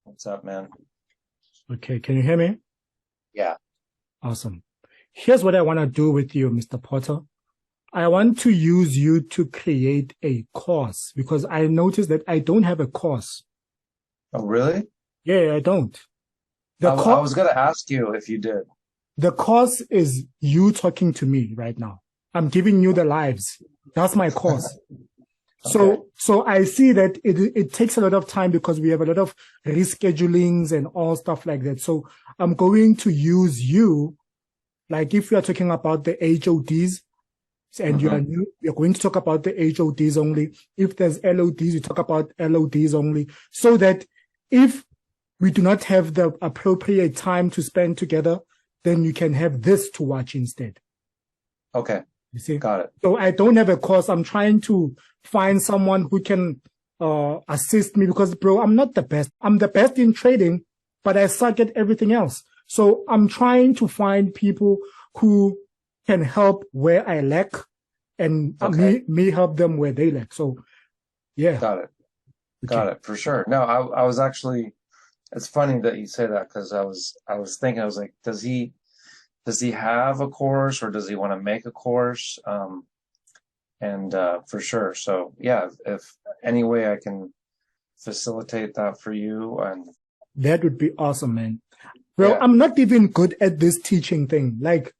What's up, man? Okay, can you hear me? Yeah. Awesome. Here's what I want to do with you, Mr. Potter. I want to use you to create a course because I noticed that I don't have a course. Oh, really? Yeah, I don't. I, The w- I co- was gonna ask you if you did. the course is you talking to me right now. I'm giving you the lives. That's my course. Okay. So I see that it takes a lot of time because we have a lot of reschedulings and all stuff like that. So I'm going to use you, like if we are talking about the HODs, and you are Hmm. new, you're going to talk about the HODs only. If there's LODs, you talk about LODs only, so that if we do not have the appropriate time to spend together, then you can have this to watch instead. Okay. You see? Got it. So I don't have a course. I'm trying to find someone who can assist me because, bro, I'm not the best. I'm the best in trading, but I suck at everything else. So I'm trying to find people who can help where I lack and Okay. me help them where they lack. So yeah, Got it. Got okay. it. For sure. No, I was actually. It's funny that you say that because I was thinking I was like, does he have a course or does he want to make a course? And for sure. So yeah, if any way I can facilitate that for you, and That would be awesome, man. Bro, yeah, I'm not even good at this teaching thing. Like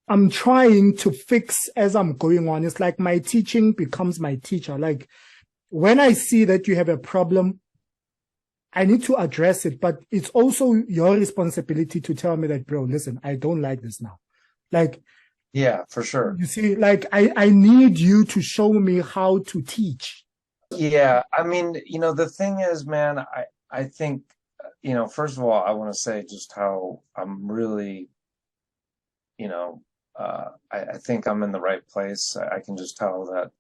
I'm trying to fix as I'm going on. It's like my teaching becomes my teacher. Like when I see that you have a problem, I need to address it, but it's also your responsibility to tell me that, bro, listen, I don't like this now. Like, yeah, for sure. you see, like I need you to show me how to teach. Yeah, I mean, the thing is, man, I think, first of all, I want to say just how I'm really, I think I'm in the right place. I can just tell that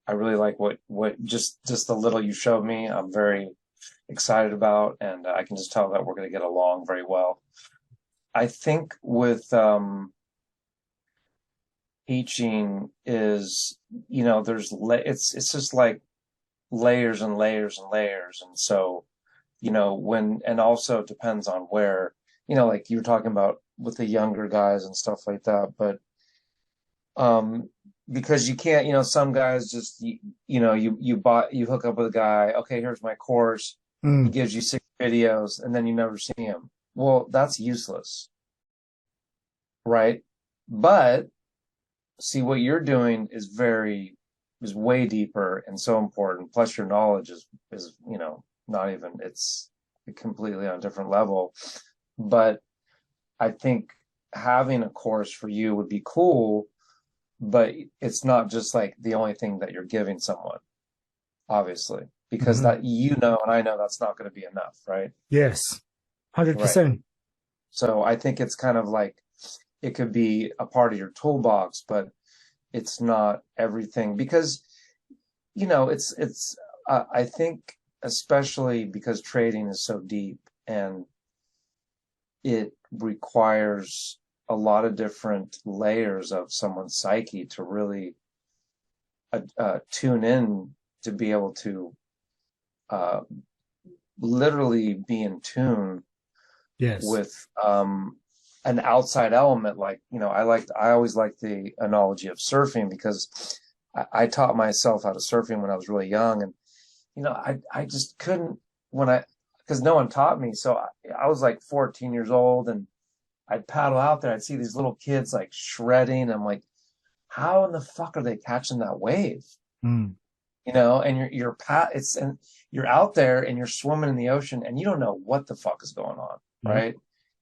I really like what just the little you showed me. I'm very excited about, and I can just tell that we're going to get along very well. I think with teaching is, it's just like layers and layers and layers. And so, and also it depends on where, like you were talking about with the younger guys and stuff like that. But, um, because you can't, some guys just, you hook up with a guy, okay, here's my course. He Mm, gives you 6 videos and then you never see him. Well, that's useless, right? But see, what you're doing is way deeper and so important. Plus your knowledge is, not even, it's completely on a different level. But I think having a course for you would be cool, but it's not just like the only thing that you're giving someone, obviously, because mhm. that, and I know that's not going to be enough, right? Yes, Right. 100%. So I think it's kind of like it could be a part of your toolbox, but it's not everything because it's I think especially because trading is so deep and it requires a lot of different layers of someone's psyche to really tune in to be able to uh, literally be in tune Yes. with an outside element. Like, I always liked the analogy of surfing because I taught myself how to surfing when I was really young. And, I just couldn't because no one taught me. So I was like 14 years old and I'd paddle out there. I'd see these little kids like shredding. I'm like, how in the fuck are they catching that wave? Mm, And and you're out there and you're swimming in the ocean and you don't know what the fuck is going on, yep. right?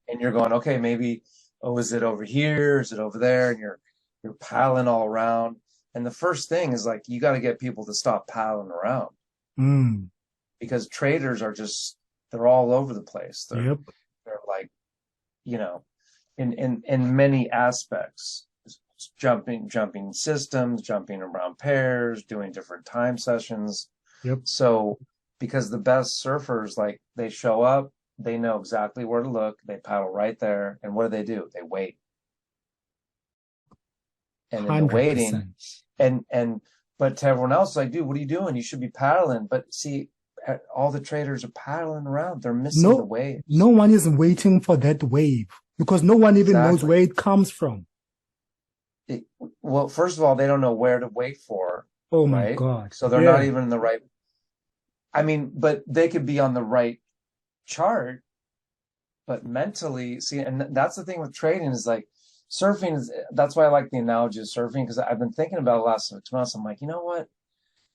And you're going, okay, maybe, oh, is it over here? Is it over there? And you're paddling all around. And the first thing is like you got to get people to stop paddling around Mm, because traders are just they're all over the place. yep. They're like, you know, in many aspects. Jumping systems, jumping around pairs, doing different time sessions. Yep. So, because the best surfers, like they show up, they know exactly where to look, they paddle right there, and what do? They wait. And in the waiting, 100%. and but to everyone else, like, dude, what are you doing? You should be paddling. But see, all the traders are paddling around. They're missing the No, no waves. one is waiting for that wave because no one even knows Exactly. where it comes from. It, well, first of all, they don't know where to wait for, Oh my right? God. So they're not Yeah. even in the right. I mean, but they could be on the right chart, but mentally, see, and that's the thing with trading is like surfing is, that's why I like the analogy of surfing because I've been thinking about it the last 6 months. I'm like, you know what?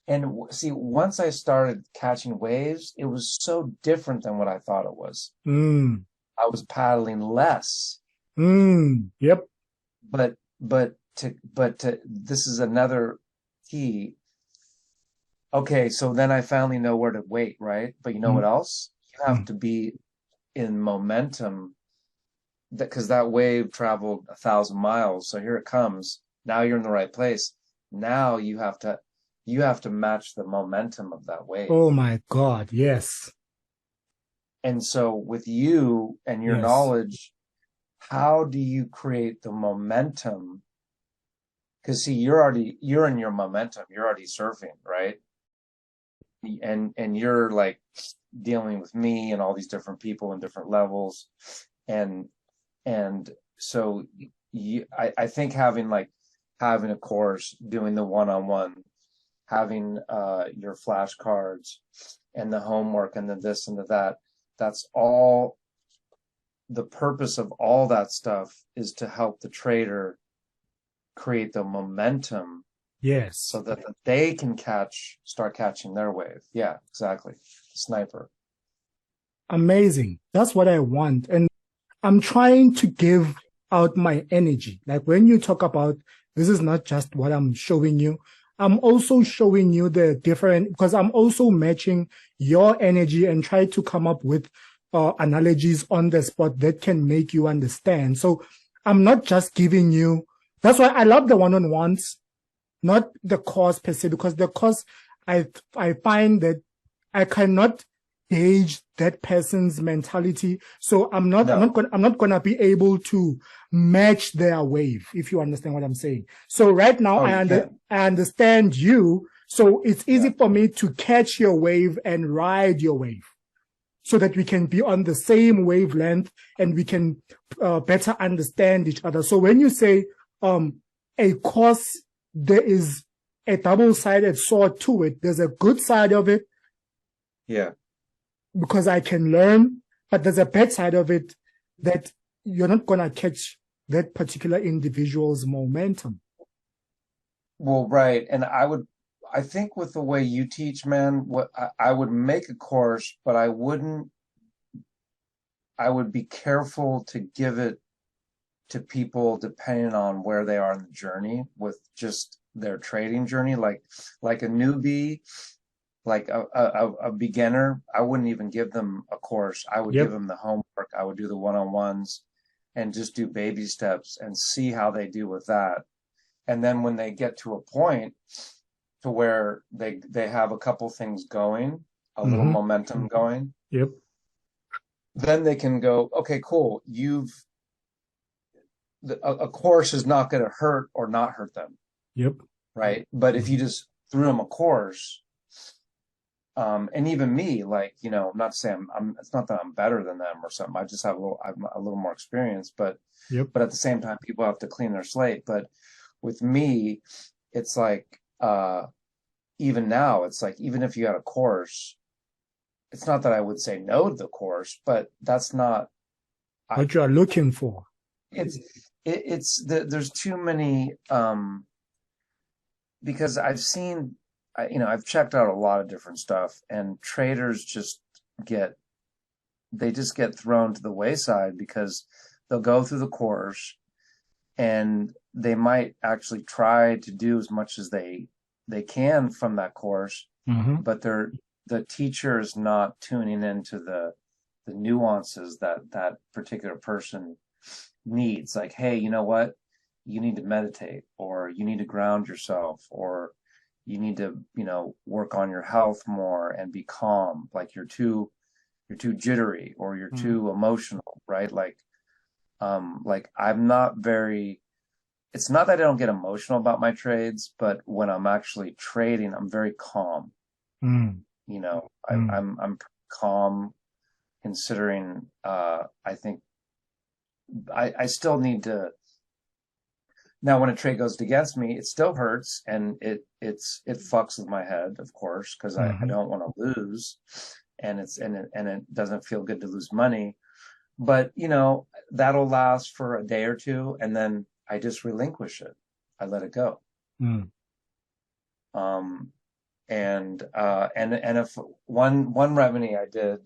And see, once I started catching waves, it was so different than what I thought it was. Mm. I was paddling less, Mm. Yep. but this is another key. Okay, so then I finally know where to wait, right? But you know what Mm. else? You have Mm. to be in momentum that because that wave traveled 1,000 miles. So here it comes. Now you're in the right place. Now you have to match the momentum of that wave. Oh my God. Yes. And so with you and your Yes. knowledge, how do you create the momentum? Because see, you're in your momentum. You're already surfing, right? And you're like dealing with me and all these different people in different levels. And and so I think having a course, doing the one-on-one, having your flashcards and the homework and the this and the that, that's all the purpose of all that stuff is to help the trader create the momentum Yes. so that they can start catching their wave. Yeah, exactly. Sniper. Amazing. That's what I want. And I'm trying to give out my energy. Like when you talk about this is not just what I'm showing you, I'm also showing you the different because I'm also matching your energy and try to come up with analogies on the spot that can make you understand. So I'm not just giving you, that's why I love the one-on-ones, not the course per se, because the course I find that I cannot gauge that person's mentality. So No. I'm not gonna be able to match their wave, if you understand what I'm saying. So right now Oh, you can. I understand you. So it's easy Yeah. for me to catch your wave and ride your wave so that we can be on the same wavelength and we can better understand each other. So when you say a course, there is a double-sided sword to it. There's a good side of it Yeah. because I can learn, but there's a bad side of it that you're not going to catch that particular individual's momentum. Well, right. And I think with the way you teach, man, I would make a course, but I would be careful to give it to people depending on where they are in the journey with just their trading journey. Like a newbie, like a beginner, I wouldn't even give them a course. I would give Yep. them the homework. I would do the one-on-ones and just do baby steps and see how they do with that. And then when they get to a point to where they have a couple things going, a little Mm-hmm. momentum going, Yep. then they can go, okay, cool. A course is not going to hurt or not hurt them, Yep. right? But if you just threw them a course, and even me, like, I'm not saying it's not that I'm better than them or something. I just I'm a little more experience, Yep. but at the same time, people have to clean their slate. But with me, it's like, even now, it's like, even if you had a course, it's not that I would say no to the course, but that's not, I, What you are looking for. it's, there's too many, because I've checked out a lot of different stuff and traders get, just get thrown to the wayside because they'll go through the course and they might actually try to do as much as they can from that course, Mm-hmm. but the teacher is not tuning into the nuances that particular person needs. Like, hey, you know what? You need to meditate, or you need to ground yourself, or you need to, work on your health more and be calm. Like you're too jittery or you're Mm. too emotional, right? Like I'm not very, it's not that I don't get emotional about my trades, but when I'm actually trading, I'm very calm. Mm. You know, Mm. I'm calm considering, I think I still need to, now when a trade goes against me, it still hurts and it fucks with my head, of course, because I Hmm. don't want to lose and it doesn't feel good to lose money. But you know, that'll last for a day or two and then I just relinquish it. I let it go. Mm. Um, and if one remedy I did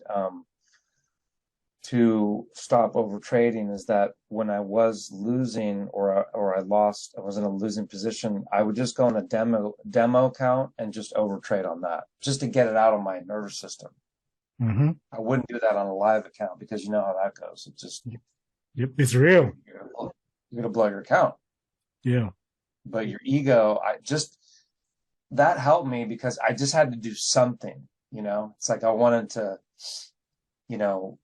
to stop over trading is that when I was losing or I lost, I was in a losing position, I would just go on a demo account and just over trade on that, just to get it out of my nervous system. Hmm. I wouldn't do that on a live account because you know how that goes. It just Yep, it's real. you're gonna blow your account. Yeah. But your ego, I just that helped me because I just had to do something, you know. It's like I wanted to, you know,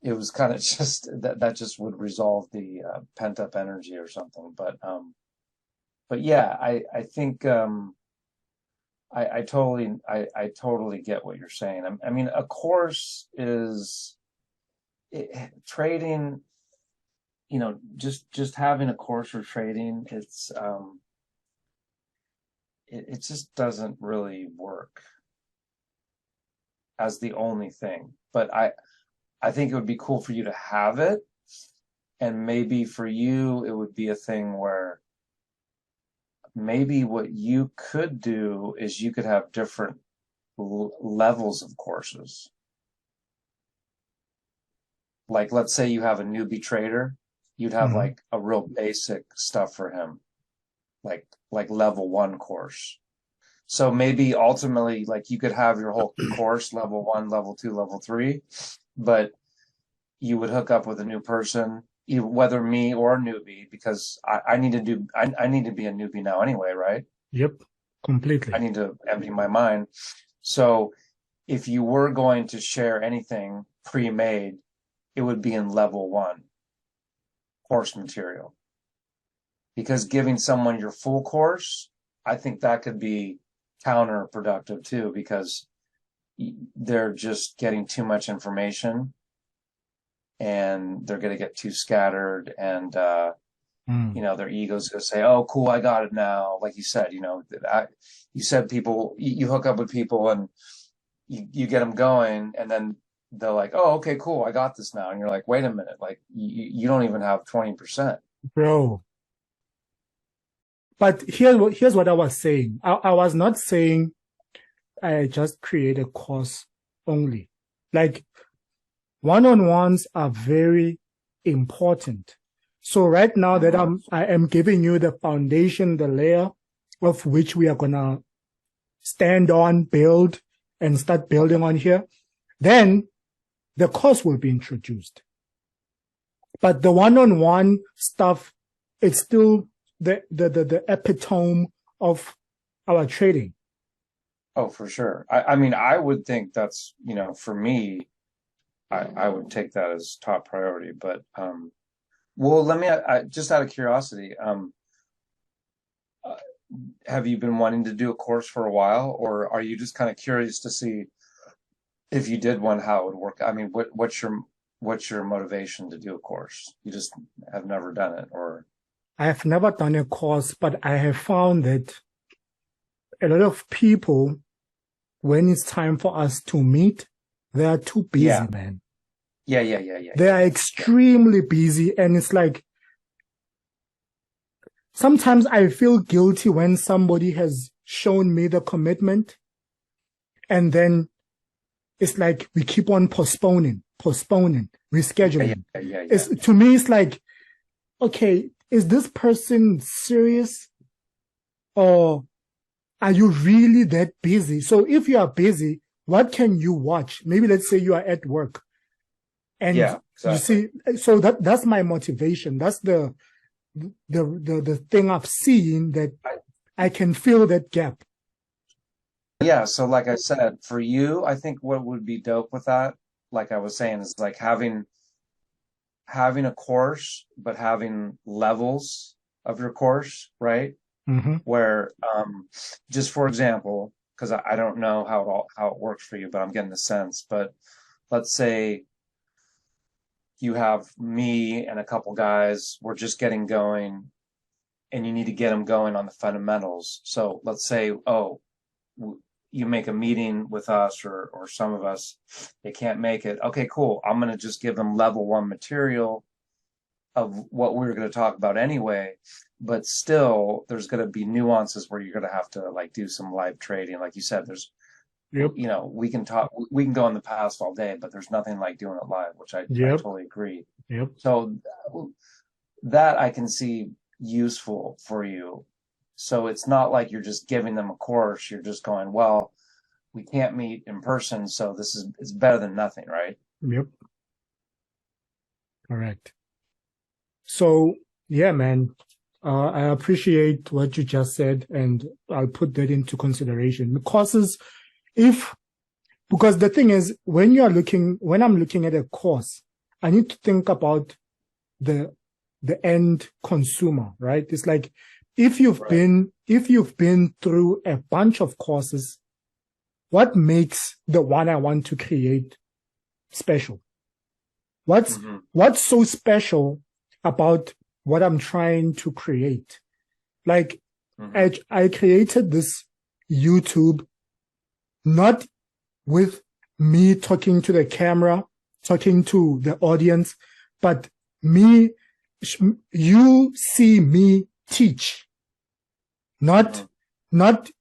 it was kind of just that just would resolve the pent up energy or something. But yeah, I think I totally get what you're saying. I mean, a course is trading. You know, just having a course for trading, it just doesn't really work as the only thing. But I think it would be cool for you to have it, and maybe for you it would be a thing where maybe what you could do is you could have different levels of courses. Like, let's say you have a newbie trader, you'd have Hmm. like a real basic stuff for him, like level one course. So maybe ultimately, like you could have your whole course level one, level two, level three, but you would hook up with a new person, whether me or a newbie, because I need to be a newbie now anyway, right? Yep, I completely. need to empty my mind. So if you were going to share anything pre-made, it would be in level one course material. Because giving someone your full course, I think that could be counterproductive too, because they're just getting too much information and they're going to get too scattered and, Mm. you know, their ego's going to say, oh, cool, I got it now. Like you said, you know, you said people, you hook up with people and you get them going and then they're like, oh, okay, cool, I got this now. And you're like, wait a minute, like you don't even have 20%. Bro, but here's what I was saying. I was not saying I just create a course only. Like one-on-ones are very important. So right now that Mm-hmm. I am giving you the foundation, the layer of which we are gonna stand on, build, and start building on here, then the course will be introduced. But the one-on-one stuff, it's still the epitome of our trading. Oh, for sure. I mean, I would think that's, you know, for me, I would take that as top priority. But, well, let me, just out of curiosity, uh, have you been wanting to do a course for a while, or are you just kind of curious to see if you did one, how it would work? I mean, what's your motivation to do a course? You just have never done it, or I have never done a course, but I have found that a lot of people, when it's time for us to meet, they are too busy, yeah, man. They are yeah. extremely busy. And it's like, sometimes I feel guilty when somebody has shown me the commitment and then it's like we keep on postponing, rescheduling. Yeah. It's to me, it's like, okay, is this person serious or are you really that busy? So if you are busy, what can you watch? Maybe let's say you are at work and Yeah, you exactly. see, so that's my motivation. That's the thing I've seen that I, I can fill that gap. yeah, so like I said, for you, I think what would be dope with that, like I was saying, is like having a course, but having levels of your course, right? Mm-hmm. Where, just for example, because I don't know how it works for you, but I'm getting the sense. But let's say you have me and a couple guys, we're just getting going, and you need to get them going on the fundamentals. So let's say, oh, you make a meeting with us or some of us, they can't make it. Okay, cool. I'm going to just give them level one material of what we were going to talk about anyway, but still there's going to be nuances where you're going to have to like do some live trading. Like you said, there's, Yep. we can go in the past all day, but there's nothing like doing it live, which I Yep. totally agree. Yep. So that I can see useful for you. So it's not like you're just giving them a course. You're just going, well, we can't meet in person, so it's better than nothing, right? Yep. Correct. So yeah, man, I appreciate what you just said, and I'll put that into consideration. The courses, because the thing is, when I'm looking at a course, I need to think about the end consumer, right? It's like if you've been through a bunch of courses, what makes the one I want to create special? What's so special about what I'm trying to create? Like I created this YouTube not with me talking to the camera, talking to the audience, but you see me teach, not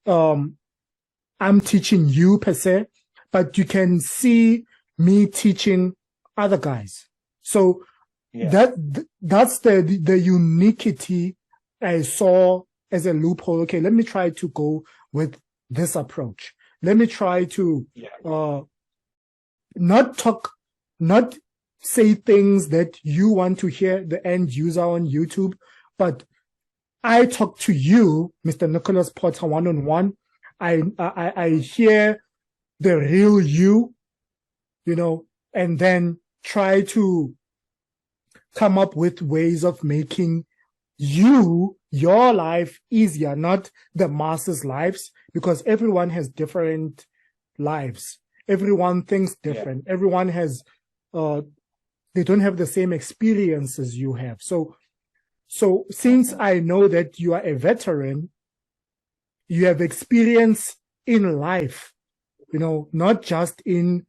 I'm teaching you per se, but you can see me teaching other guys. So that's the uniquity I saw as a loophole. Okay, let me try to go with this approach. Let me try to not say things that you want to hear the end user on YouTube, but I talk to you, Mr. Nicholas Potter, one-on-one. I hear the real you, and then try to come up with ways of making your life easier, not the masses' lives, because everyone has different lives. Everyone thinks different. Yeah. Everyone has, they don't have the same experiences you have. So since I know that you are a veteran, you have experience in life, not just in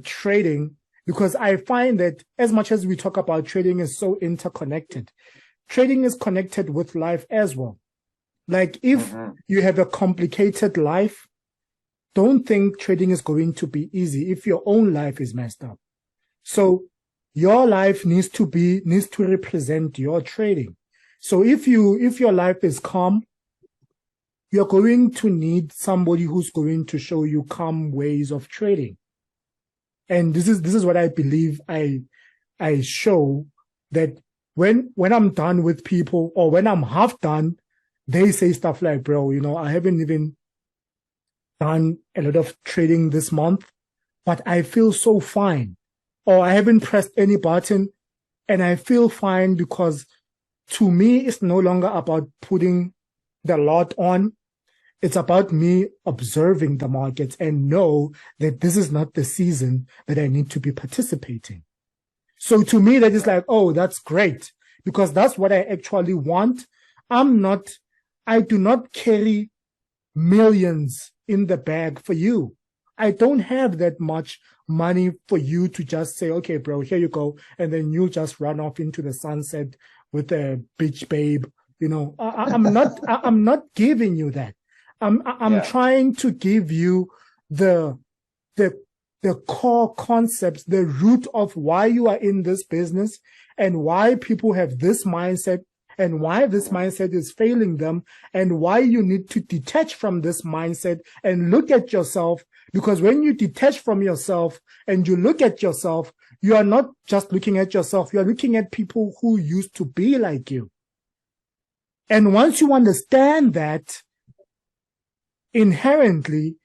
trading, because I find that as much as we talk about trading is so interconnected, trading is connected with life as well. Like if you have a complicated life, don't think trading is going to be easy if your own life is messed up. So your life needs to represent your trading. So if your life is calm, you're going to need somebody who's going to show you calm ways of trading. And this is what I believe I show, that when I'm done with people, or when I'm half done, they say stuff like, bro, I haven't even done a lot of trading this month, but I feel so fine. Or I haven't pressed any button and I feel fine, because to me, it's no longer about putting the lot on. It's about me observing the markets and know that this is not the season that I need to be participating. So to me, that is like, oh, that's great, because that's what I actually want. I do not carry millions in the bag for you. I don't have that much money for you to just say, okay, bro, here you go. And then you just run off into the sunset with a bitch babe. I'm not giving you that. I'm trying to give you the core concepts, the root of why you are in this business and why people have this mindset and why this mindset is failing them and why you need to detach from this mindset and look at yourself. Because when you detach from yourself and you look at yourself, you are not just looking at yourself, you are looking at people who used to be like you. And once you understand that, inherently,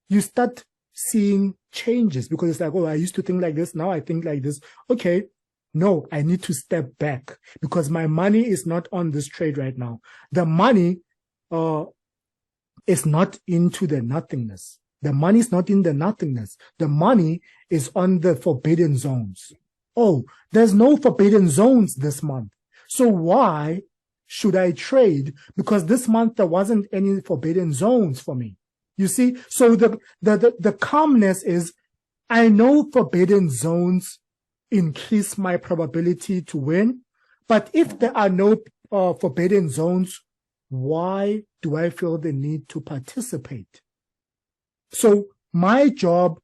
you start seeing changes, because it's like, oh, I used to think like this, now I think like this. Okay, no, I need to step back because my money is not on this trade right now. The money is not into the nothingness. The money is not in the nothingness. The money is on the forbidden zones. Oh, there's no forbidden zones this month. So why should I trade? Because this month there wasn't any forbidden zones for me. You see? So the calmness is, I know forbidden zones increase my probability to win, but if there are no forbidden zones, why do I feel the need to participate? So my job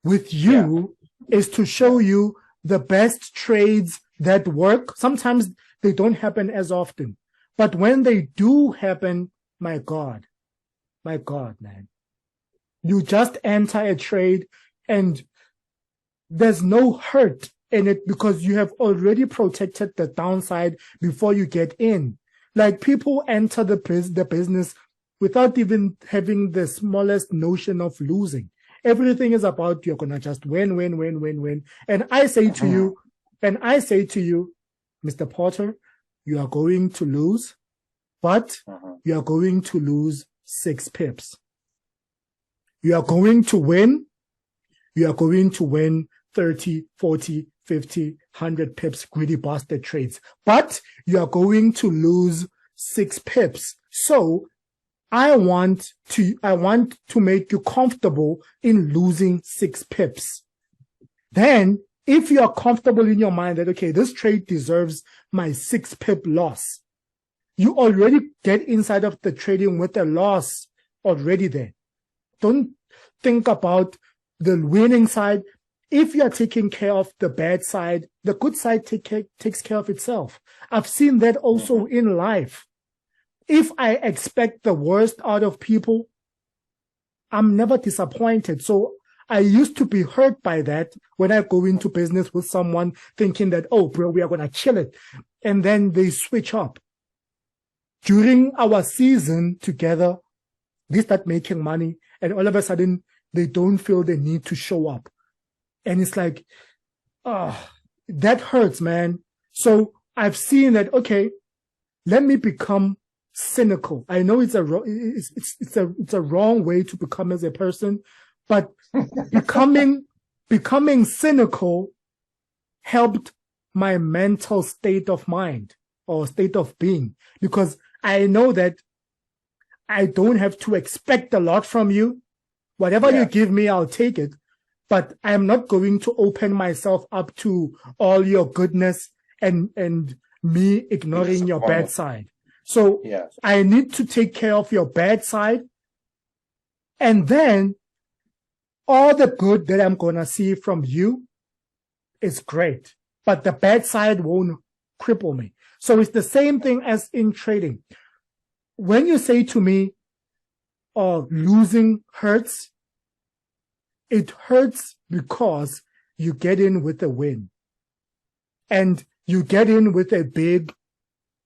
with you is to show you the best trades that work. Sometimes they don't happen as often, but when they do happen, my God, man, you just enter a trade and there's no hurt in it because you have already protected the downside before you get in. Like, people enter the business without even having the smallest notion of losing. Everything is about, you're going to just win. And I say to you, Mr. Porter, you are going to lose, but you are going to lose 6 pips. You are going to win. You are going to win 30, 40, 50, 100 pips, greedy bastard trades. But you are going to lose 6 pips. So I want to make you comfortable in losing 6 pips. Then, if you are comfortable in your mind that, okay, this trade deserves my 6 pip loss, you already get inside of the trading with a loss already there. Don't think about the winning side. If you are taking care of the bad side, the good side takes care of itself. I've seen that also in life. If I expect the worst out of people, I'm never disappointed. So I used to be hurt by that when I go into business with someone thinking that, oh, bro, we are going to kill it. And then they switch up. During our season together, they start making money, and all of a sudden, they don't feel the need to show up. And it's like, that hurts, man. So I've seen that, okay, let me become cynical. I know it's a wrong way to become as a person, but becoming cynical helped my mental state of mind or state of being, because I know that I don't have to expect a lot from you. Whatever you give me, I'll take it. But I'm not going to open myself up to all your goodness and me ignoring your bad side. So I need to take care of your bad side. And then all the good that I'm going to see from you is great. But the bad side won't cripple me. So it's the same thing as in trading. When you say to me, losing hurts, it hurts because you get in with a win. And you get in with a big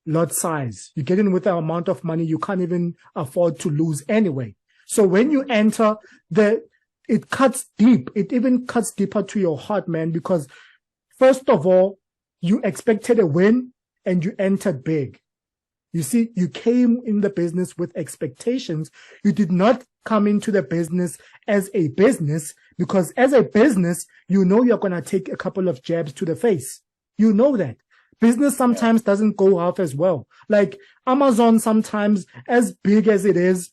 lot size. You get in with an amount of money you can't even afford to lose anyway. So when you enter, it cuts deep. It even cuts deeper to your heart, man, because first of all, you expected a win and you entered big. You see, you came in the business with expectations. You did not come into the business as a business, because as a business, you know you're going to take a couple of jabs to the face. You know that. Business sometimes doesn't go half as well. Like Amazon sometimes, as big as it is,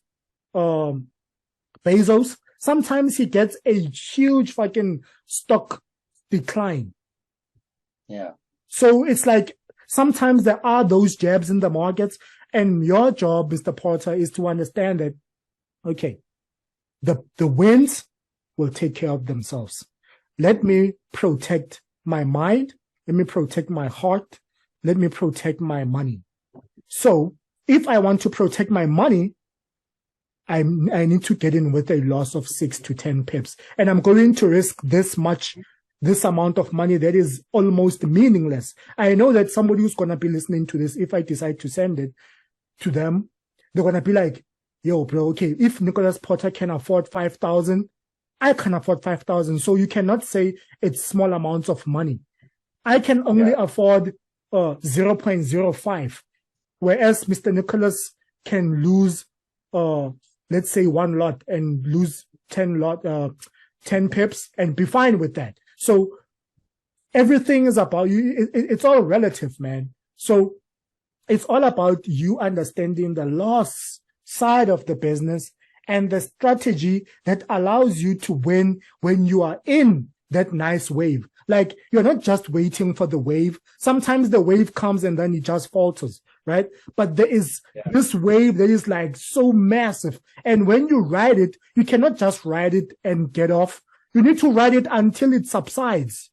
Bezos, sometimes he gets a huge fucking stock decline. Yeah. So it's like, sometimes there are those jabs in the markets, and your job, Mr. Porter, is to understand that, okay, the wins will take care of themselves. Let me protect my mind. Let me protect my heart. Let me protect my money. So if I want to protect my money, I need to get in with a loss of 6 to 10 pips. And I'm going to risk this amount of money that is almost meaningless. I know that somebody who's going to be listening to this, if I decide to send it to them, they're going to be like, yo, bro, okay, if Nicholas Porter can afford 5,000, I can afford 5,000. So you cannot say it's small amounts of money. I can only afford 0.05, whereas Mr. Nicholas can lose let's say 1 lot and lose 10 pips and be fine with that. So everything is about you. It's all relative, man. So it's all about you understanding the loss side of the business and the strategy that allows you to win when you are in that nice wave. Like, you're not just waiting for the wave. Sometimes the wave comes and then it just falters, right? But there is this wave that is like so massive. And when you ride it, you cannot just ride it and get off. You need to ride it until it subsides.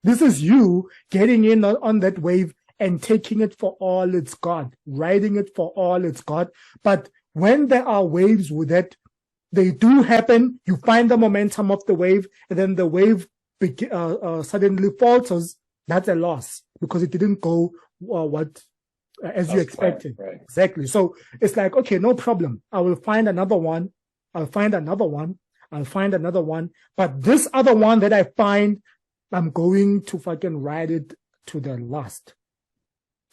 This is you getting in on that wave and taking it for all it's got, riding it for all it's got. But when there are waves with that, they do happen. You find the momentum of the wave, and then the wave suddenly falters. That's a loss because it didn't go as you expected. Right. Exactly. So it's like, okay, no problem. I will find another one. I'll find another one. I'll find another one. But this other one that I find, I'm going to fucking ride it to the last.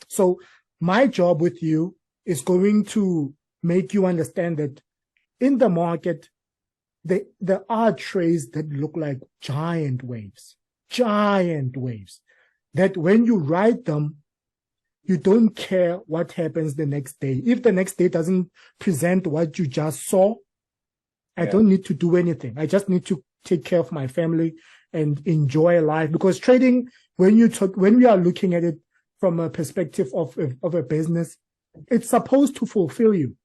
So my job with you is going to make you understand that in the market, there are trades that look like giant waves, that when you ride them, you don't care what happens the next day. If the next day doesn't present what you just saw, I don't need to do anything. I just need to take care of my family and enjoy life. Because trading, when we are looking at it from a perspective of a business, it's supposed to fulfill you.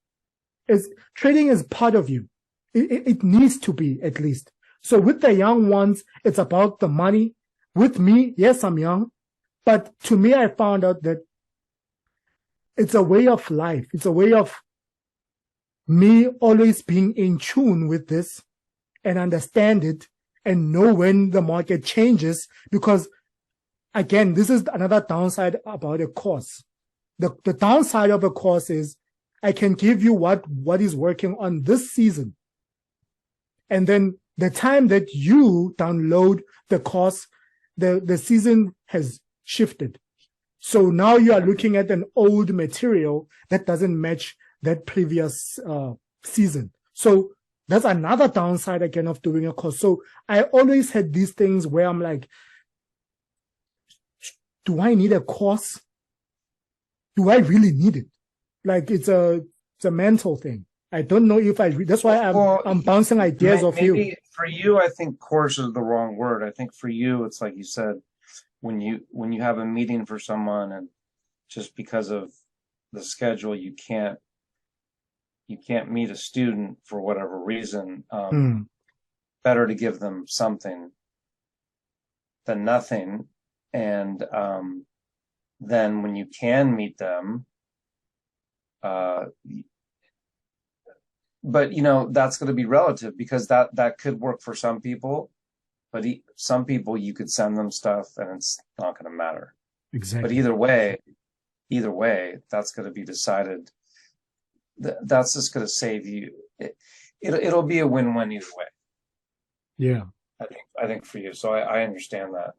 Trading is part of you. It needs to be, at least. So with the young ones, it's about the money. With me, yes, I'm young, but to me, I found out that it's a way of life. It's a way of me always being in tune with this and understand it and know when the market changes. Because again, this is another downside about a course. The downside of a course is I can give you what is working on this season. And then the time that you download the course, the season has shifted. So now you are looking at an old material that doesn't match that previous season. So that's another downside again of doing a course. So I always had these things where I'm like, do I need a course? Do I really need it? Like, it's a mental thing. I don't know if that's why I'm bouncing ideas off you. Maybe for you, I think course is the wrong word. I think for you, it's like you said, when you have a meeting for someone and just because of the schedule, you can't meet a student for whatever reason. Better to give them something than nothing. And then when you can meet them, but that's going to be relative because that could work for some people, but some people you could send them stuff and it's not going to matter. Exactly. But either way, that's going to be decided. That's just going to save you. It'll be a win-win either way. Yeah. I think for you. So I understand that.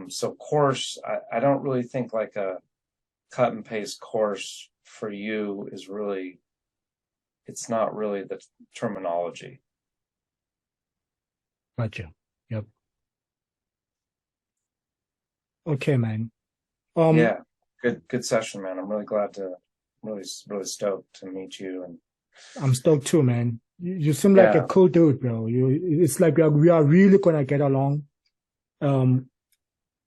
So course, I don't really think like a cut and paste course for you is really, it's not really the terminology. Gotcha. Yep. Okay, man. Yeah, good session, man. I'm really glad really stoked to meet you. And I'm stoked too, man. You seem like a cool dude, bro. It's like we are really gonna get along.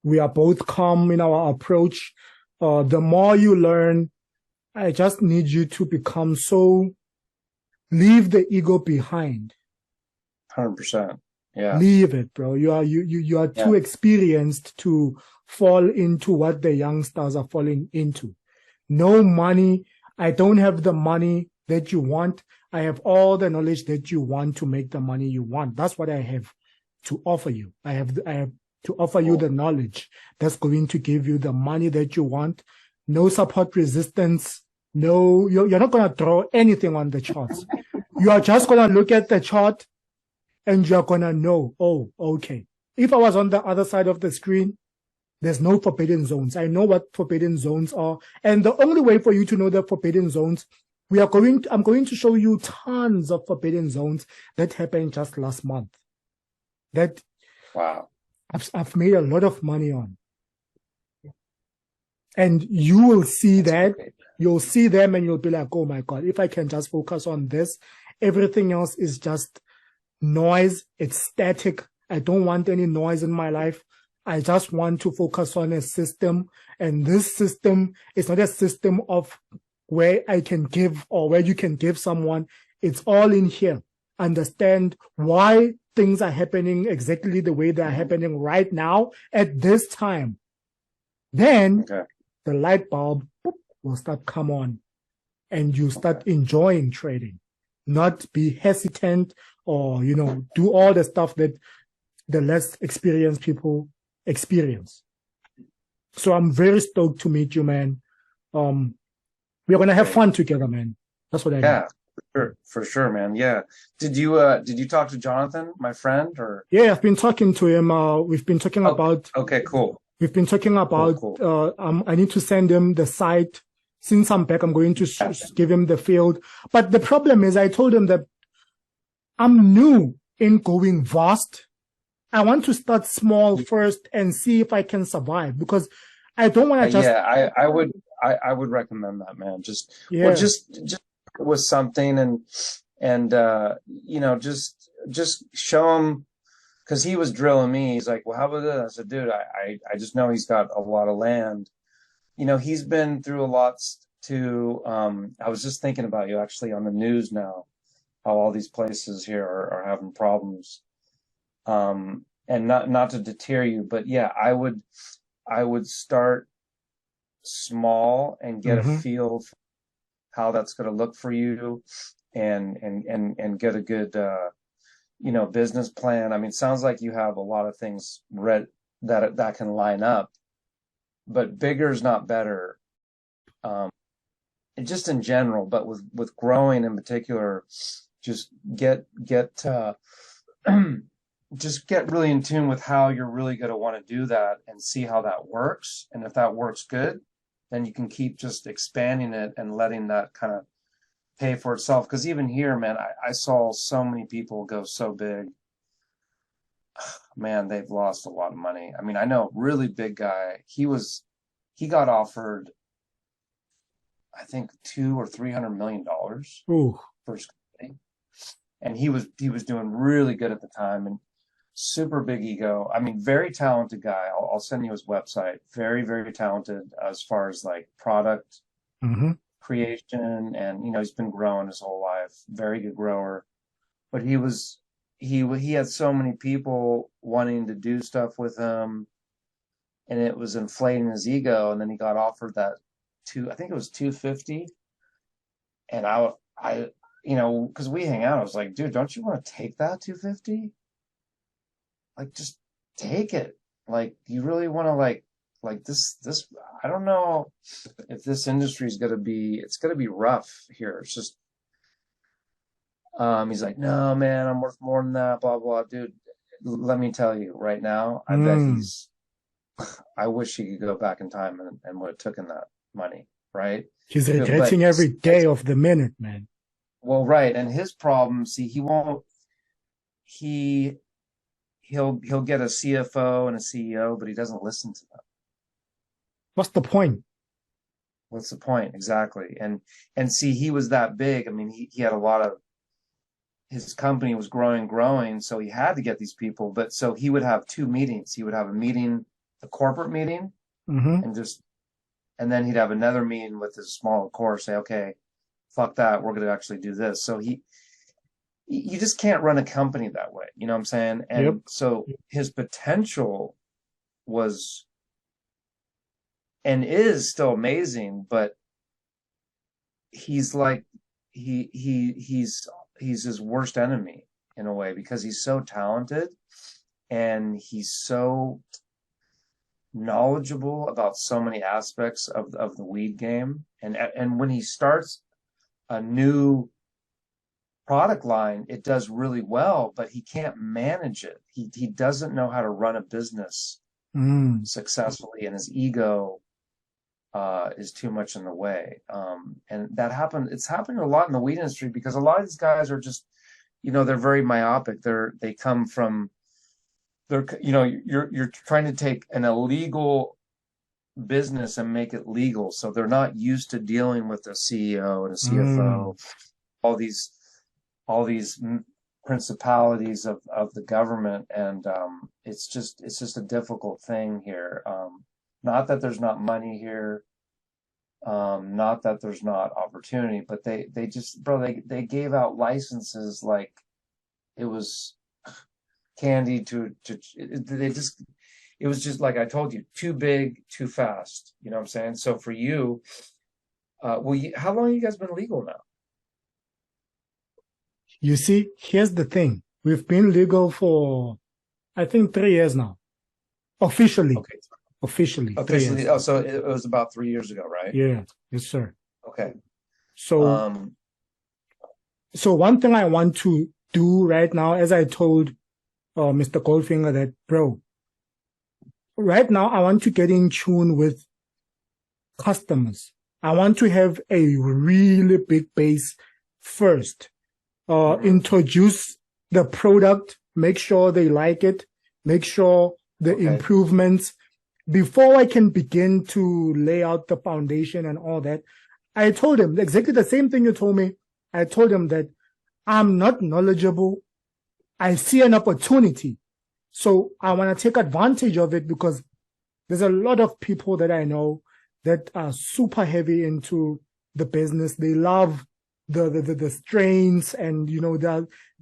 We are both calm in our approach. The more you learn, I just need you to become leave the ego behind. 100%. Yeah. Leave it, bro. You are too experienced to fall into what the youngsters are falling into. No money. I don't have the money that you want. I have all the knowledge that you want to make the money you want. That's what I have to offer you. I have to offer you the knowledge that's going to give you the money that you want. No support resistance. No, you're not going to throw anything on the charts. You are just going to look at the chart and you're going to know, oh, okay. If I was on the other side of the screen, there's no forbidden zones. I know what forbidden zones are. And the only way for you to know the forbidden zones I'm going to show you tons of forbidden zones that happened just last month that Wow. I've made a lot of money on. And you will see that, Great. you'll see them and you'll be like, oh my God, if I can just focus on this, everything else is just noise. It's static. I don't want any noise in my life. I just want to focus on a system. And this system is not a system of where I can give or where you can give someone. It's all in here. Understand why things are happening exactly the way they're happening right now at this time. Then the light bulb will start come on and you start enjoying trading, not be hesitant or, do all the stuff that the less experienced people experience. So I'm very stoked to meet you, man. We're going to have fun together, man. That's what I Yeah, for sure, man. Yeah. Did you talk to Jonathan, my friend, or? Yeah, I've been talking to him. We've been talking about. Okay, cool. We've been talking about. Cool. I need to send him the site. Since I'm back, I'm going to give him the field. But the problem is, I told him that I'm new in going vast. I want to start small first and see if I can survive because I don't want to just. Yeah, I would recommend that, man. Just with something and just show him, because he was drilling me. He's like, well, how about this? I said, dude, I just know he's got a lot of land. He's been through a lot too. I was just thinking about you actually on the news now, how all these places here are having problems. And not to deter you, but yeah, I would start small and get a feel for how that's going to look for you and get a good, business plan. I mean, it sounds like you have a lot of things that can line up, but bigger is not better. Just in general, but with growing in particular, just get just get really in tune with how you're really going to want to do that and see how that works. And if that works good, then you can keep just expanding it and letting that kind of pay for itself. Because even here, man, I saw so many people go so big. Man, they've lost a lot of money. I mean, I know a really big guy. He got offered, I think, $200 or $300 for his company. And he was doing really good at the time and super big ego. I mean, very talented guy. I'll send you his website. Very, very talented as far as like product creation. And, he's been growing his whole life. Very good grower. But he had so many people wanting to do stuff with him, and it was inflating his ego. And then he got offered that I think it was 250. And I because we hang out, I was like, dude, don't you want to take that 250? Like, just take it. Like, you really want to like this, I don't know if this industry is it's going to be rough here. It's just, he's like, no, man, I'm worth more than that, blah, blah. Dude, let me tell you right now, I bet I wish he could go back in time and would have taken that money, right? He's regretting every day of the minute, man. Well, right. And his problem, see, he'll get a CFO and a CEO, but he doesn't listen to them. What's the point? What's the point? Exactly. And see, he was that big. I mean, he had a lot of, his company was growing. So he had to get these people, but so he would have two meetings. He would have a corporate meeting and then he'd have another meeting with his small core, say, okay, fuck that. We're going to actually do this. So you just can't run a company that way. You know what I'm saying? And so his potential was and is still amazing, but he's like, he's his worst enemy in a way, because he's so talented and he's so knowledgeable about so many aspects of the weed game. And when he starts a new product line, it does really well, but he can't manage it. He doesn't know how to run a business successfully, and his ego is too much in the way. And it's happening a lot in the weed industry because a lot of these guys are just, they're very myopic. They come from, you're trying to take an illegal business and make it legal. So they're not used to dealing with a CEO and a CFO, all these principalities of the government. And, it's just a difficult thing here. Not that there's not money here, not that there's not opportunity, but they just, bro, they gave out licenses like it was candy it was just like I told you, too big, too fast. You know what I'm saying? So for you, how long have you guys been legal now? You see, here's the thing. We've been legal for, I think, 3 years now. Officially. Okay. Officially. Oh, so it was about 3 years ago, right? Yeah. Yes, sir. Okay. So, so one thing I want to do right now, as I told Mr. Goldfinger, that, bro, right now I want to get in tune with customers. I want to have a really big base first. Introduce the product, make sure they like it, make sure the improvements before I can begin to lay out the foundation and all that. I told him exactly the same thing you told me. I told him that I'm not knowledgeable. I see an opportunity. So I want to take advantage of it because there's a lot of people that I know that are super heavy into the business. They love the strains, and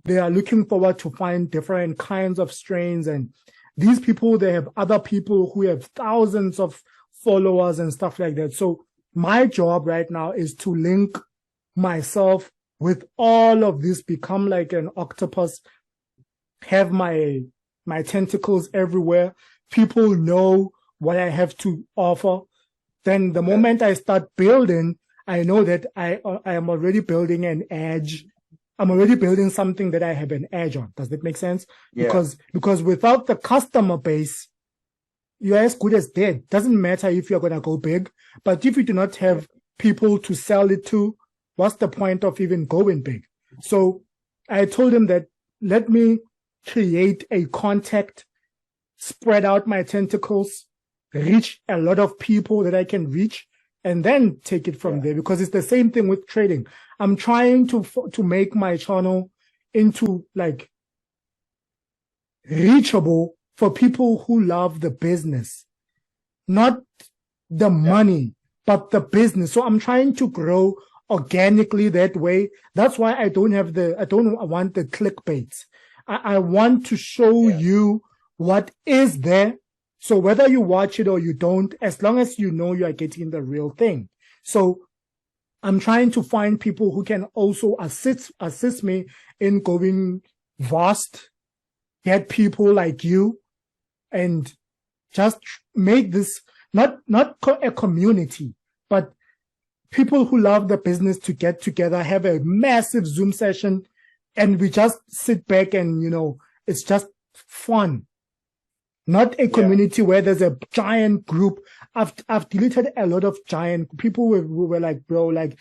they are looking forward to find different kinds of strains. And these people, they have other people who have thousands of followers and stuff like that. So my job right now is to link myself with all of this, become like an octopus, have my tentacles everywhere. People know what I have to offer. Then the moment I start building, I know that I am already building an edge. I'm already building something that I have an edge on. Does that make sense? Yeah. Because without the customer base, you're as good as dead. Doesn't matter if you're going to go big, but if you do not have people to sell it to, what's the point of even going big? So I told him that let me create a contact, spread out my tentacles, reach a lot of people that I can reach, and then take it from there, because it's the same thing with trading. I'm trying to make my channel into like reachable for people who love the business, not the money, but the business. So I'm trying to grow organically that way. That's why I don't want the clickbait. I want to show you what is there. So whether you watch it or you don't, as long as you know you are getting the real thing. So I'm trying to find people who can also assist me in going vast, get people like you, and just make this not a community, but people who love the business to get together, have a massive Zoom session, and we just sit back and, it's just fun. Not a community where there's a giant group. I've deleted a lot of giant people who were like, bro, like,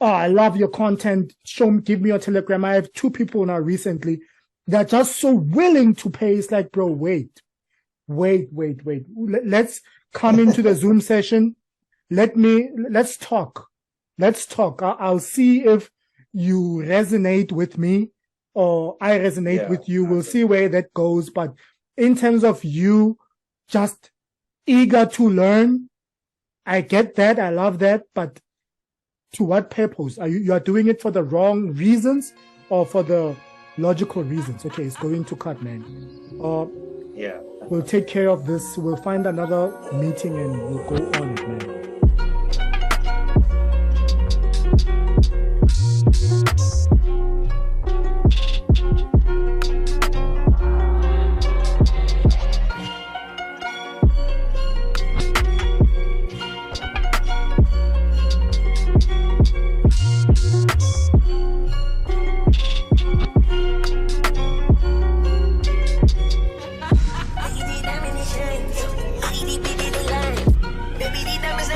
oh, I love your content. Give me your Telegram. I have 2 people now recently. They're just so willing to pay. It's like, bro, wait. Let's come into the Zoom session. Let's talk. I'll see if you resonate with me or I resonate with you. We'll see where that goes. But in terms of you just eager to learn, I get that. I love that. But to what purpose? You are doing it for the wrong reasons or for the logical reasons? Okay, it's going to cut, man. We'll take care of this. We'll find another meeting and we'll go on it, man. Baby, the diamonds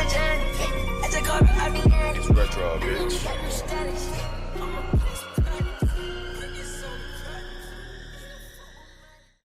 bitch.